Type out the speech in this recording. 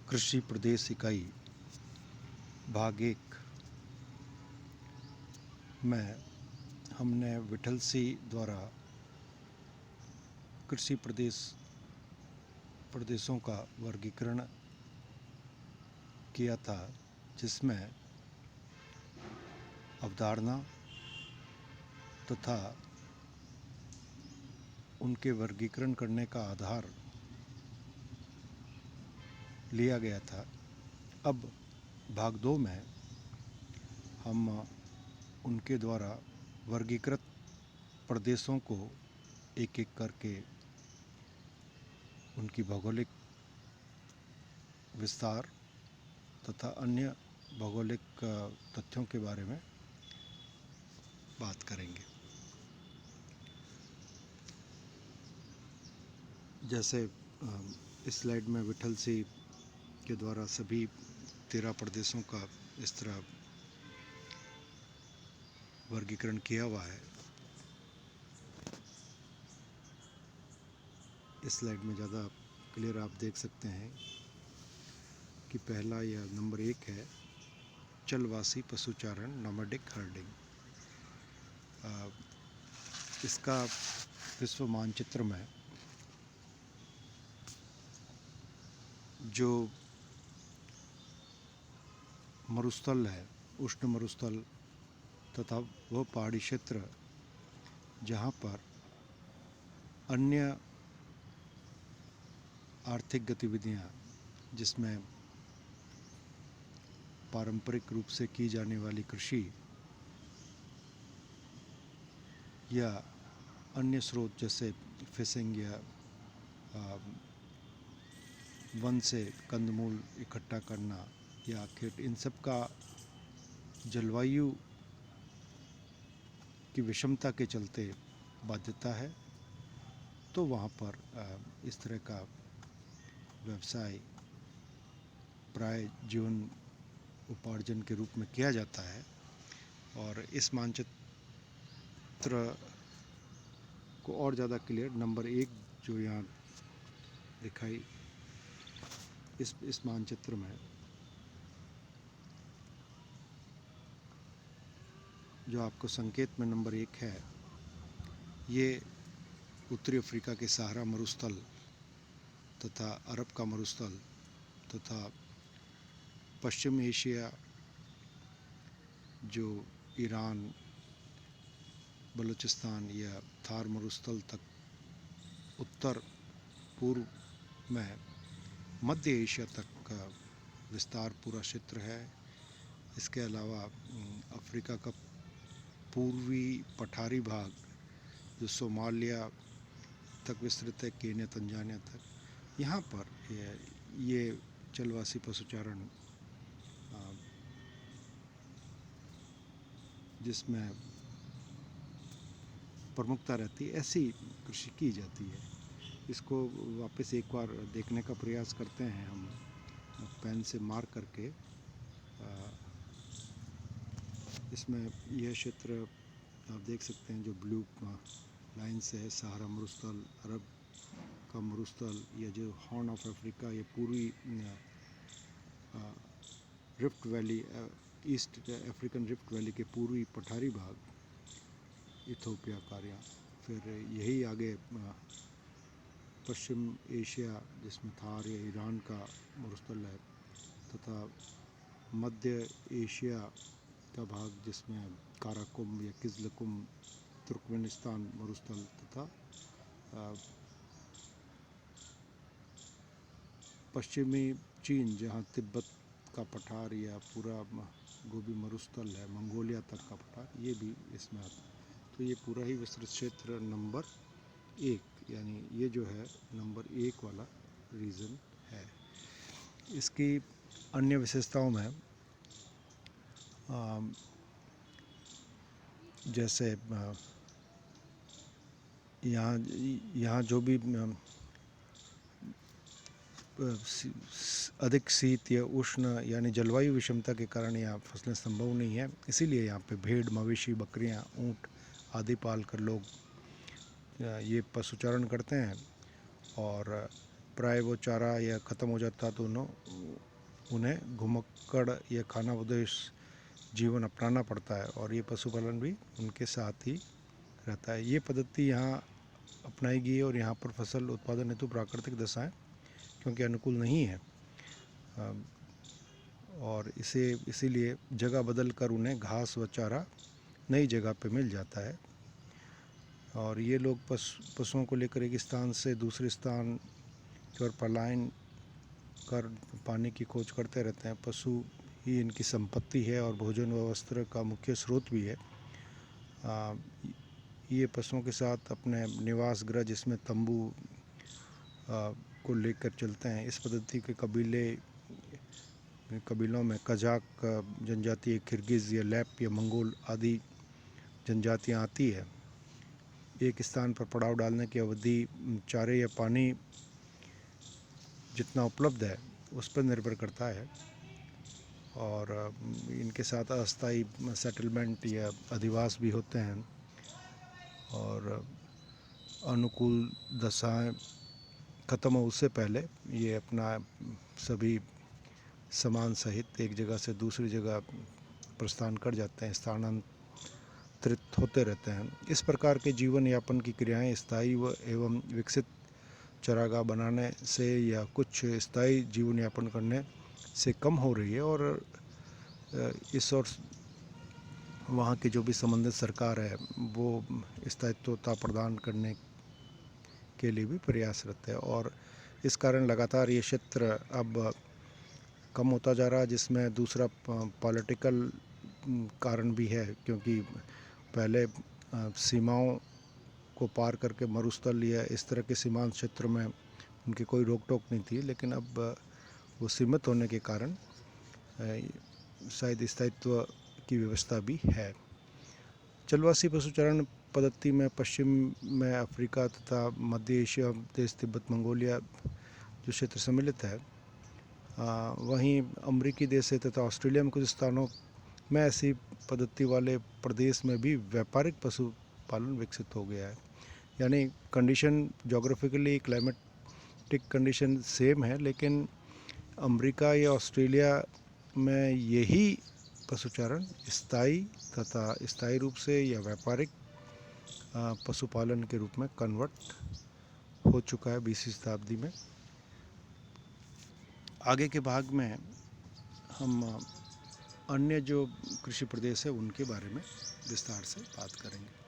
कृषि प्रदेश इकाई भाग 1 में हमने विठल सिंह द्वारा कृषि प्रदेशों का वर्गीकरण किया था, जिसमें अवधारणा तथा उनके वर्गीकरण करने का आधार लिया गया था। अब भाग 2 में हम उनके द्वारा वर्गीकृत प्रदेशों को एक एक करके उनकी भौगोलिक विस्तार तथा अन्य भौगोलिक तथ्यों के बारे में बात करेंगे। जैसे इस स्लाइड में विठल सिंह के द्वारा सभी 13 प्रदेशों का इस तरह वर्गीकरण किया हुआ है। इस स्लाइड में ज़्यादा क्लियर आप देख सकते हैं कि पहला या नंबर 1 है चलवासी पशुचारण नोमैडिक हर्डिंग। इसका विश्व मानचित्र में जो मरुस्थल है, उष्ण मरुस्थल तथा वह पहाड़ी क्षेत्र जहाँ पर अन्य आर्थिक गतिविधियाँ जिसमें पारंपरिक रूप से की जाने वाली कृषि या अन्य स्रोत जैसे फिशिंग या वन से कंदमूल इकट्ठा करना या आखिर इन सब का जलवायु की विषमता के चलते बाध्यता है, तो वहाँ पर इस तरह का व्यवसाय प्राय जीवन उपार्जन के रूप में किया जाता है। और इस मानचित्र को और ज़्यादा क्लियर नंबर 1 जो यहाँ दिखाई इस मानचित्र में जो आपको संकेत में नंबर 1 है, ये उत्तरी अफ्रीका के सहारा मरुस्थल तथा अरब का मरुस्थल तथा पश्चिम एशिया जो ईरान, बलूचिस्तान या थार मरुस्थल तक उत्तर पूर्व में मध्य एशिया तक का विस्तार पूरा क्षेत्र है। इसके अलावा अफ्रीका का पूर्वी पठारी भाग जो सोमालिया तक विस्तृत है, केन्या तंजानिया तक, यहाँ पर ये चलवासी पशुचारण जिसमें प्रमुखता रहती है, ऐसी कृषि की जाती है। इसको वापस एक बार देखने का प्रयास करते हैं हम पेन से मार्क करके। इसमें यह क्षेत्र आप देख सकते हैं जो ब्लू लाइन से है, सहारा मरुस्थल, अरब का मरुस्थल, या जो हॉर्न ऑफ अफ्रीका, ये पूर्वी rift valley, east African rift valley के पूर्वी पठारी भाग, इथोपिया कार्या, फिर यही आगे पश्चिम एशिया जिसमें थार या ईरान का मरुस्थल है, तथा मध्य एशिया का भाग जिसमें काराकुम या किज़लकुम तुर्कमेनिस्तान मरुस्थल, तथा पश्चिमी चीन जहाँ तिब्बत का पठार या पूरा गोबी मरुस्थल है, मंगोलिया तक का पठार, ये भी इसमें आता है। तो ये पूरा ही विस्तृत क्षेत्र नंबर 1, यानी ये जो है नंबर 1 वाला रीजन है। इसकी अन्य विशेषताओं में जैसे यहाँ जो भी अधिक शीत या उष्ण यानी जलवायु विषमता के कारण यहाँ फसलें संभव नहीं है, इसीलिए यहाँ पे भेड़, मवेशी, बकरियाँ, ऊँट आदि पाल कर लोग ये पशुचारण करते हैं। और प्राय वो चारा या ख़त्म हो जाता तो उन्हें घुमक्कड़ या खानाबदोश जीवन अपनाना पड़ता है और ये पशुपालन भी उनके साथ ही रहता है। ये पद्धति यहाँ अपनाई गई है और यहाँ पर फसल उत्पादन हेतु प्राकृतिक दशाएं क्योंकि अनुकूल नहीं है और इसीलिए जगह बदल कर उन्हें घास व चारा नई जगह पे मिल जाता है और ये लोग पशुओं को लेकर एक स्थान से दूसरे स्थान की ओर पलायन कर पानी की खोज करते रहते हैं। पशु ही इनकी संपत्ति है और भोजन व वस्त्र का मुख्य स्रोत भी है। ये पशुओं के साथ अपने निवास गृह जिसमें तंबू को लेकर चलते हैं। इस पद्धति के कबीलों में कजाक जनजाति, किर्गिज़ या लैप या मंगोल आदि जनजातियाँ आती है। एक स्थान पर पड़ाव डालने की अवधि चारे या पानी जितना उपलब्ध है उस पर निर्भर करता है और इनके साथ अस्थायी सेटलमेंट या अधिवास भी होते हैं और अनुकूल दशाएं ख़त्म हो उससे पहले ये अपना सभी सामान सहित एक जगह से दूसरी जगह प्रस्थान कर जाते हैं, स्थानांतरित होते रहते हैं। इस प्रकार के जीवन यापन की क्रियाएं स्थायी एवं विकसित चारागाह बनाने से या कुछ स्थायी जीवन यापन करने से कम हो रही है और इस और वहाँ की जो भी संबंधित सरकार है वो स्थायित्वता प्रदान करने के लिए भी प्रयासरत है और इस कारण लगातार ये क्षेत्र अब कम होता जा रहा है, जिसमें दूसरा पॉलिटिकल कारण भी है क्योंकि पहले सीमाओं को पार करके मरुस्थल या इस तरह के सीमांत क्षेत्र में उनकी कोई रोक टोक नहीं थी, लेकिन अब वो सीमित होने के कारण शायद स्थायित्व की व्यवस्था भी है। चलवासी पशुचारण पद्धति में पश्चिम में अफ्रीका तथा मध्य एशिया, देश तिब्बत, मंगोलिया जो क्षेत्र सम्मिलित है, वहीं अमेरिकी देश है तथा ऑस्ट्रेलिया में कुछ स्थानों में ऐसी पद्धति वाले प्रदेश में भी व्यापारिक पशुपालन विकसित हो गया है। यानी condition geographically climatic condition same है, लेकिन अमेरिका या ऑस्ट्रेलिया में यही पशुचारण स्थायी तथा स्थायी रूप से या व्यापारिक पशुपालन के रूप में कन्वर्ट हो चुका है 20वीं शताब्दी में। आगे के भाग में हम अन्य जो कृषि प्रदेश है उनके बारे में विस्तार से बात करेंगे।